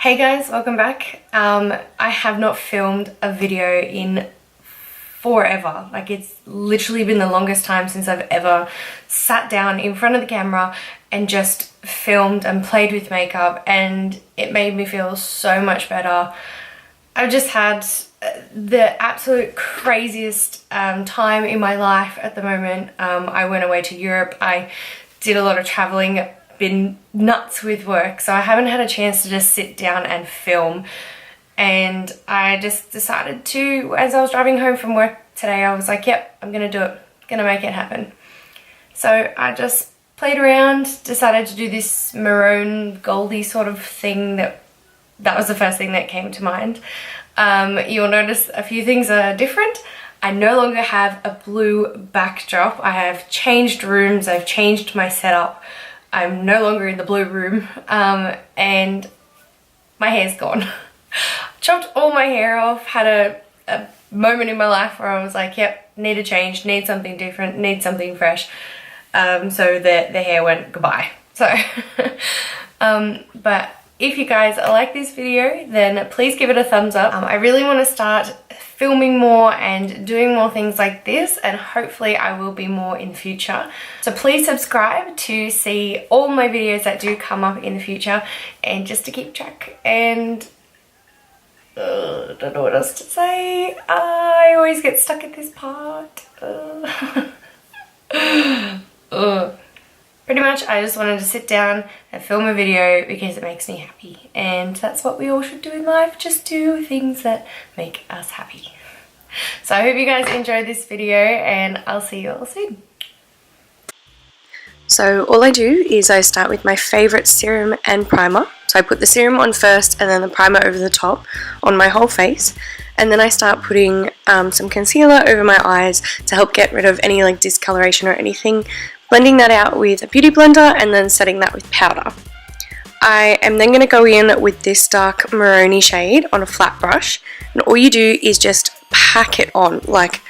Hey guys, welcome back. I have not filmed a video in forever. Like, it's literally been the longest time since I've ever sat down in front of the camera and just filmed and played with makeup, and it made me feel so much better. I've just had the absolute craziest time in my life at the moment. I went away to Europe. I did a lot of traveling, been nuts with work, so I haven't had a chance to just sit down and film. And I just decided to, as I was driving home from work today, I was like, yep, I'm gonna do it, gonna make it happen. So I just played around, decided to do this maroon goldy sort of thing. That was the first thing that came to mind. You'll notice a few things are different. I no longer have a blue backdrop. I have changed rooms, I've changed my setup. I'm no longer in the blue room, and my hair's gone. Chopped all my hair off, had a moment in my life where I was like, yep, need a change, need something different, need something fresh. So the hair went goodbye. So, but if you guys like this video, then please give it a thumbs up. I really want to start filming more and doing more things like this, and hopefully I will be more in the future. So please subscribe to see all my videos that do come up in the future, and just to keep track. And don't know what else to say. I always get stuck at this part. Pretty much I just wanted to sit down and film a video because it makes me happy, and that's what we all should do in life, just do things that make us happy. So I hope you guys enjoyed this video, and I'll see you all soon. So all I do is I start with my favourite serum and primer. So I put the serum on first and then the primer over the top on my whole face, and then I start putting some concealer over my eyes to help get rid of any like discoloration or anything, blending that out with a beauty blender and then setting that with powder. I am then going to go in with this dark maroony shade on a flat brush, and all you do is just pack it on, like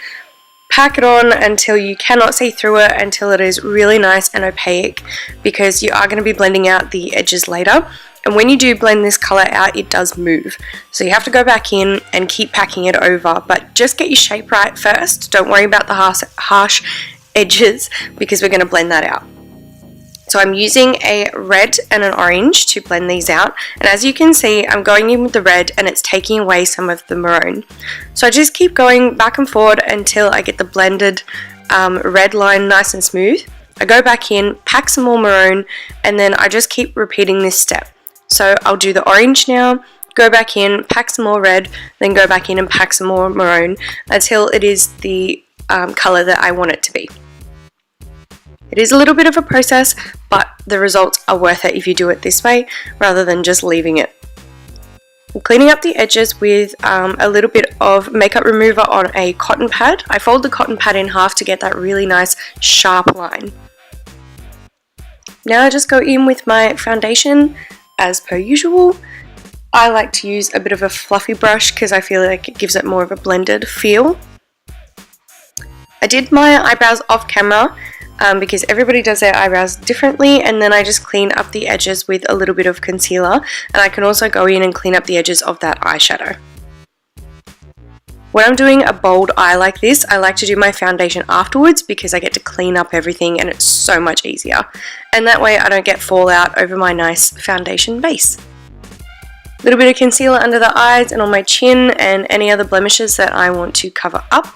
pack it on until you cannot see through it, until it is really nice and opaque, because you are going to be blending out the edges later. And when you do blend this colour out, it does move. So you have to go back in and keep packing it over, but just get your shape right first. Don't worry about the harsh edges, because we're going to blend that out. So I'm using a red and an orange to blend these out, and as you can see, I'm going in with the red and it's taking away some of the maroon. So I just keep going back and forward until I get the blended red line nice and smooth. I go back in, pack some more maroon, and then I just keep repeating this step. So I'll do the orange now, go back in, pack some more red, then go back in and pack some more maroon until it is the colour that I want it to be. It is a little bit of a process, but the results are worth it if you do it this way rather than just leaving it. I'm cleaning up the edges with a little bit of makeup remover on a cotton pad. I fold the cotton pad in half to get that really nice sharp line. Now I just go in with my foundation as per usual. I like to use a bit of a fluffy brush because I feel like it gives it more of a blended feel. I did my eyebrows off camera because everybody does their eyebrows differently, and then I just clean up the edges with a little bit of concealer, and I can also go in and clean up the edges of that eyeshadow. When I'm doing a bold eye like this, I like to do my foundation afterwards because I get to clean up everything and it's so much easier, and that way I don't get fallout over my nice foundation base. A little bit of concealer under the eyes and on my chin and any other blemishes that I want to cover up.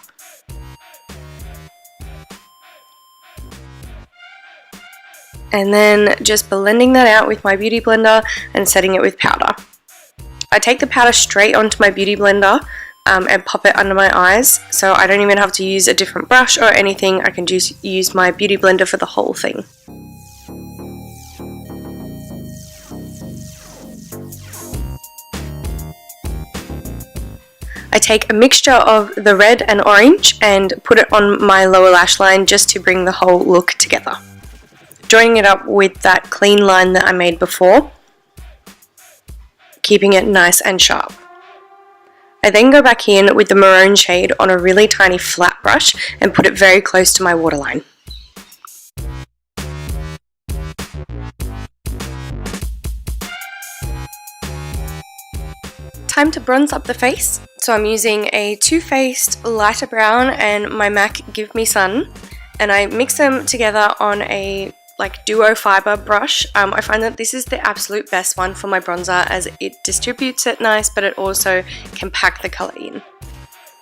And then just blending that out with my beauty blender and setting it with powder. I take the powder straight onto my beauty blender and pop it under my eyes, so I don't even have to use a different brush or anything. I can just use my beauty blender for the whole thing. I take a mixture of the red and orange and put it on my lower lash line just to bring the whole look together. Joining it up with that clean line that I made before, keeping it nice and sharp. I then go back in with the maroon shade on a really tiny flat brush and put it very close to my waterline. time to bronze up the face. So I'm using a Too Faced lighter brown and my MAC Give Me Sun, and I mix them together on a duo fiber brush. I find that this is the absolute best one for my bronzer, as it distributes it nice, but it also can pack the colour in.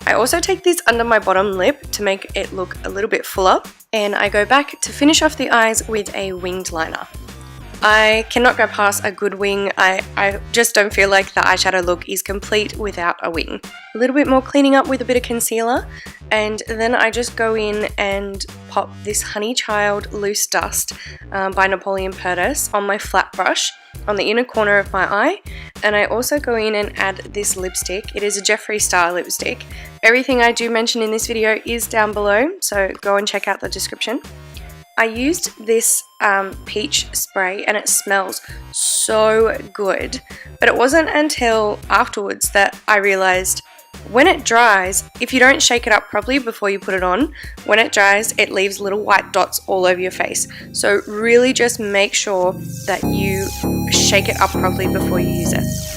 I also take this under my bottom lip to make it look a little bit fuller, and I go back to finish off the eyes with a winged liner. I cannot go past a good wing. I just don't feel like the eyeshadow look is complete without a wing. A little bit more cleaning up with a bit of concealer, and then I just go in and pop this Honey Child Loose Dust by Napoleon Perdis on my flat brush on the inner corner of my eye, and I also go in and add this lipstick. It is a Jeffree Star lipstick. Everything I do mention in this video is down below, so go and check out the description. I used this peach spray and it smells so good, but it wasn't until afterwards that I realized when it dries, if you don't shake it up properly before you put it on, when it dries it leaves little white dots all over your face. So really just make sure that you shake it up properly before you use it.